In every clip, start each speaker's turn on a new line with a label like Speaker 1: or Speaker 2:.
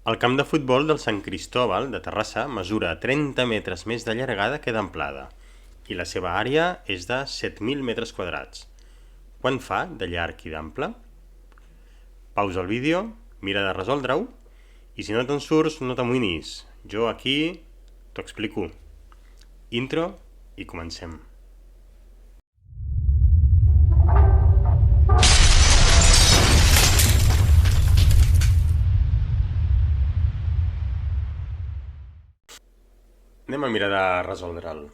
Speaker 1: El camp de futbol del Sant Cristóbal de Terrassa mesura 30 metres més de llargada que d'amplada i la seva àrea és de 7.000 metres quadrats. Quant fa de llarg i d'ample? Pausa el vídeo, mira de resoldre-ho i si no te'n surts no t'amoïnis. Jo aquí t'ho explico. Intro i comencem. Anem a mirar de resoldre'l.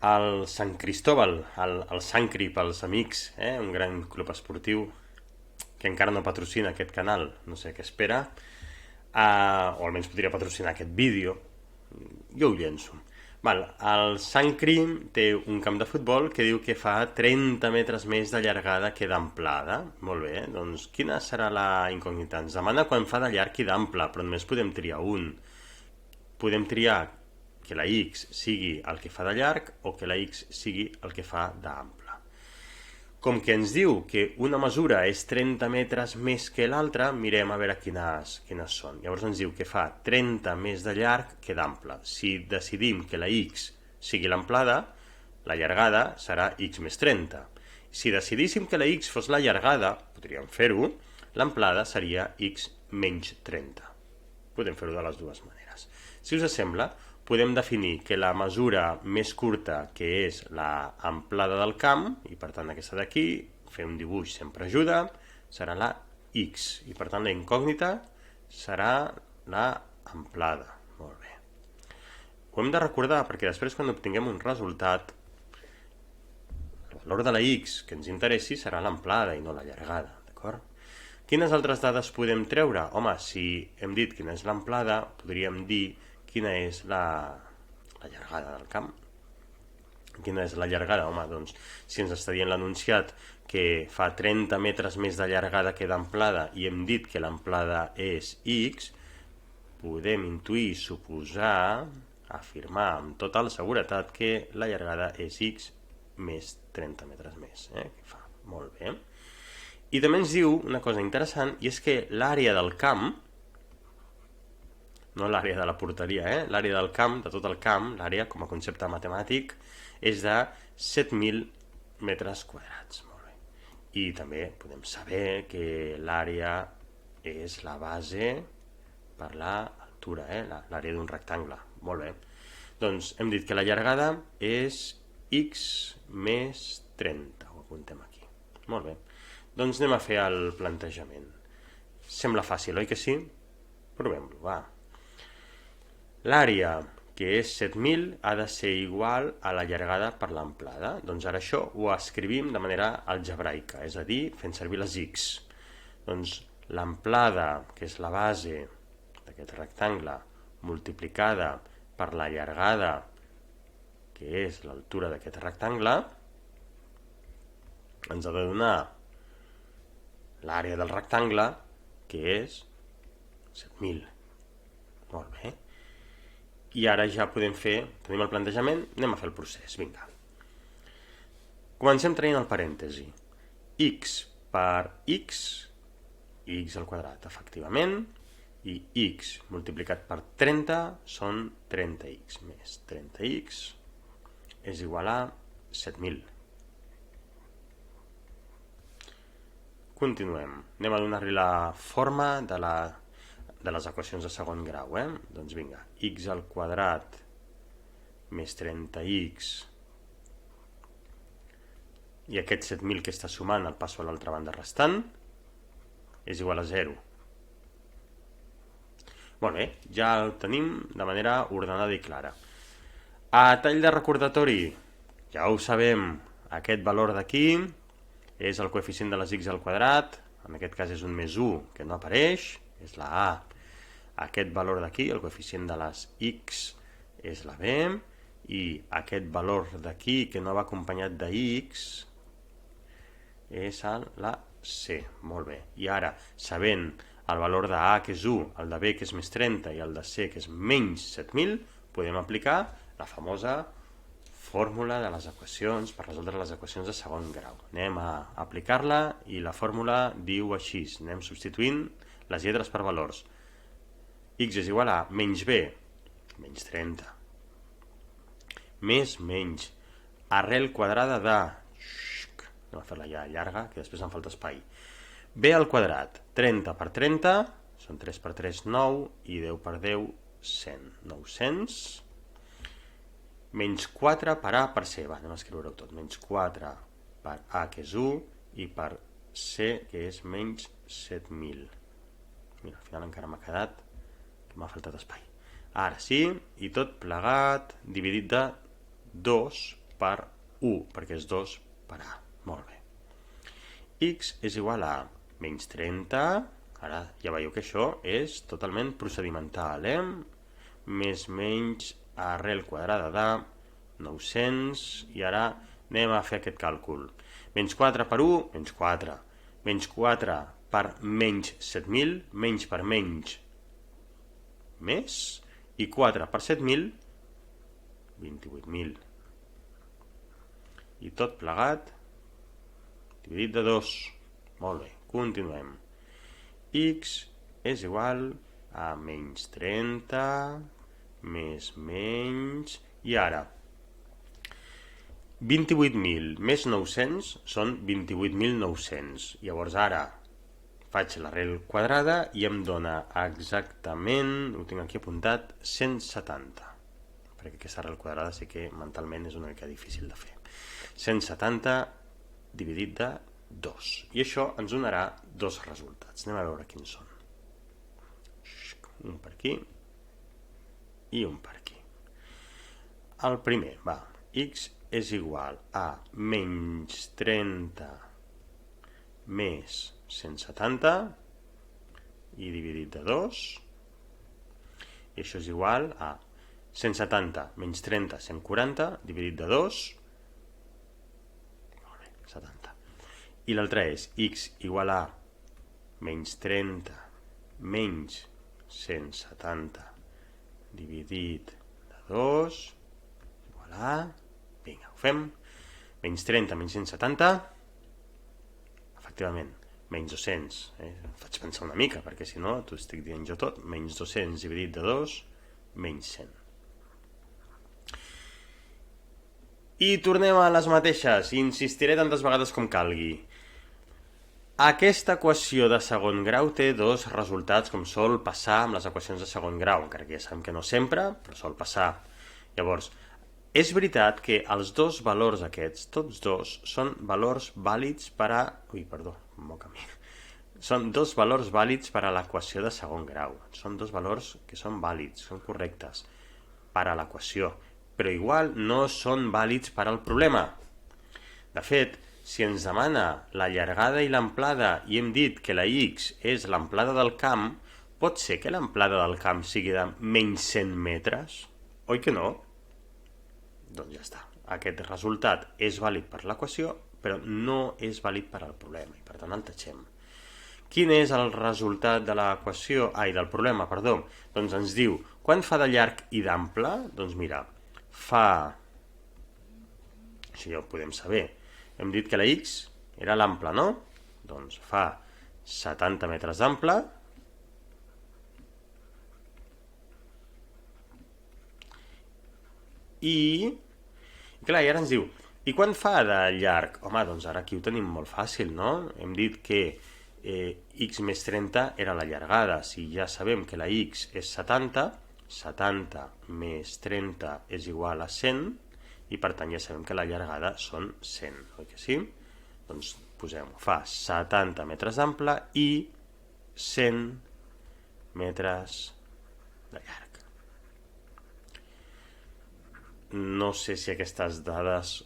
Speaker 1: El Sant Cristóbal, el Sancri pels amics, un gran club esportiu que encara no patrocina aquest canal, no sé què espera, o almenys podria patrocinar aquest vídeo, jo ho llenço. El Sancri té un camp de futbol que diu que fa 30 metres més de llargada que d'amplada. Molt bé, doncs quina serà la incògnita? Ens demana quan fa de llarg i d'ample, però només podem triar un. Podem triar que la X sigui el que fa de llarg o que la X sigui el que fa d'ample. Com que ens diu que una mesura és 30 metres més que l'altra, mirem a veure quines són. Llavors ens diu que fa 30 més de llarg que d'ample. Si decidim que la X sigui l'amplada, la llargada serà X més 30. Si decidíssim que la X fos la llargada, podríem fer-ho, l'amplada seria X menys 30. Podem fer-ho de les dues maneres. Si us sembla, podem definir que la mesura més curta, que és l'amplada del camp, i per tant aquesta d'aquí, fer un dibuix sempre ajuda, serà la X, i per tant la incògnita serà la amplada. Molt bé. Ho hem de recordar perquè després quan obtinguem un resultat, el valor de la X que ens interessi serà l'amplada i no la llargada, d'acord? Quines altres dades podem treure? Home, si hem dit quina és l'amplada, podríem dir quina és la llargada del camp. Quina és la llargada? Home, doncs, si ens està dient l'anunciat que fa 30 metres més de llargada que d'amplada i hem dit que l'amplada és X, podem intuir, suposar, afirmar amb tota la seguretat que la llargada és X més 30 metres més. Que fa? Molt bé. I també ens diu una cosa interessant, i és que l'àrea del camp, no l'àrea de la porteria, l'àrea del camp, de tot el camp, l'àrea com a concepte matemàtic, és de 7.000 metres quadrats. Molt bé. I també podem saber que l'àrea és la base per l'altura, l'àrea d'un rectangle. Molt bé. Doncs hem dit que la llargada és X més 30. Ho apuntem aquí. Molt bé. Doncs anem a fer el plantejament. Sembla fàcil, oi que sí? Provem-lo, va. L'àrea, que és 7.000, ha de ser igual a la llargada per l'amplada. Doncs ara això ho escrivim de manera algebraica, és a dir, fent servir les X. Doncs l'amplada, que és la base d'aquest rectangle, multiplicada per la llargada, que és l'altura d'aquest rectangle, ens ha de donar l'àrea del rectangle, que és 7.000. Molt bé. I ara ja podem fer, tenim el plantejament, anem a fer el procés, vinga. Comencem traient el parèntesi. X per X, X al quadrat, efectivament, i X multiplicat per 30 són 30X més 30X és igual a 7.000. Continuem. Anem a donar-li la forma de les equacions de segon grau. Doncs vinga, x al quadrat més 30x i aquest 7.000 que està sumant el passo a l'altra banda restant és igual a 0. Molt bé, ja el tenim de manera ordenada i clara. A tall de recordatori, ja ho sabem, aquest valor d'aquí és el coeficient de les x al quadrat, en aquest cas és un més 1 que no apareix, és la a. Aquest valor d'aquí, el coeficient de les x, és la b, i aquest valor d'aquí, que no va acompanyat de x, és la c. Molt bé. I ara, sabent el valor de a, que és 1, el de b, que és més 30, i el de c, que és menys 7.000, podem aplicar la famosa fórmula de les equacions per resoldre les equacions de segon grau. Anem a aplicar-la i la fórmula diu així. Anem substituint les lletres per valors. x és igual a menys b, menys 30, més menys arrel quadrada de... Anem a fer-la ja llarga, que després em falta espai. b al quadrat, 30 per 30, són 3 per 3, 9, i 10 per 10, 100. 900, menys 4 per a per c. Va, anem a escriure-ho tot. Menys 4 per a, que és 1, i per c, que és menys 7.000. Mira, al final encara m'ha quedat, que m'ha faltat espai. Ara sí, i tot plegat, dividit de 2 per 1, perquè és 2 per a. Molt bé. X és igual a menys 30, ara ja veieu que això és totalment procedimental, més menys arrel quadrada de 900, i ara anem a fer aquest càlcul. Menys 4 per 1, menys 4. Menys 4 per menys 7.000, menys per menys, més, i 4 per 7.000, 28.000. I tot plegat, dividit de 2. Molt bé, continuem. X és igual a menys 30, més menys, i ara 28.000 més 900 són 28.900. Llavors ara faig l'arrel quadrada i em dona exactament, ho tinc aquí apuntat, 170. Perquè aquesta arrel quadrada sí que mentalment és una mica difícil de fer. 170 dividit de 2. I això ens donarà dos resultats. Anem a veure quins són. Un per aquí i un per aquí. El primer, va, x és igual a menys 30 més 170 i dividit de 2, i això és igual a 170 menys 30, 140, dividit de 2, molt bé, 70. I l'altre és x igual a menys 30 menys 170 dividit de 2, igual a... Vinga, ho fem. Menys 30 menys 170, efectivament, menys 200. Faig pensar una mica, perquè si no t'ho estic dient jo tot. Menys 200 dividit de 2, menys 100. I tornem a les mateixes. Insistiré tantes vegades com calgui. Aquesta equació de segon grau té dos resultats, com sol passar amb les equacions de segon grau, encara que ja sabem que no sempre, però sol passar. Llavors, és veritat que els dos valors aquests, tots dos, són valors vàlids per a... Són dos valors vàlids per a l'equació de segon grau. Són dos valors que són vàlids, són correctes per a l'equació, però igual no són vàlids per al problema. De fet, si ens demana la llargada i l'amplada i hem dit que la x és l'amplada del camp, pot ser que l'amplada del camp sigui de menys 100 metres? Oi que no? Doncs ja està. Aquest resultat és vàlid per l'equació, però no és vàlid per al problema, i per tant el tatxem. Quin és el resultat de l'equació? Del problema, perdó. Doncs ens diu, quant fa de llarg i d'ample? Doncs mira, fa... Això ja ho podem saber. Hem dit que la x era l'ample, no? Doncs fa 70 metres d'ample, i clar, i ara ens diu, i quan fa de llarg? Home, doncs ara aquí ho tenim molt fàcil, no? Hem dit que x més 30 era la llargada. Si ja sabem que la x és 70, 70 més 30 és igual a 100, i per tant ja sabem que la llargada són 100, oi que sí? Doncs posem-ho, fa 70 metres d'ample i 100 metres de llarg. No sé si aquestes dades,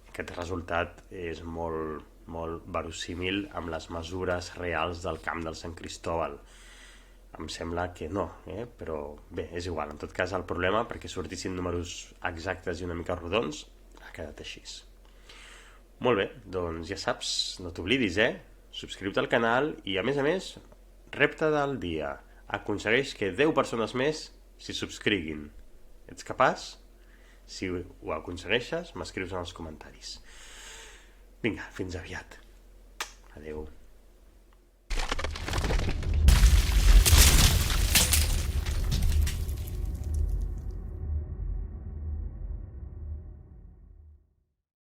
Speaker 1: aquest resultat és molt verosímil amb les mesures reals del camp del Sant Cristóbal. Em sembla que no, però bé, és igual. En tot cas, el problema, perquè sortissin números exactes i una mica rodons, ha quedat així. Molt bé, doncs ja saps, no t'oblidis, subscriu-te al canal i, a més, repte del dia. Aconsegueix que 10 persones més s'hi subscriguin. Ets capaç? Si ho aconsegueixes, m'escrius en els comentaris. Vinga, fins aviat. Adeu.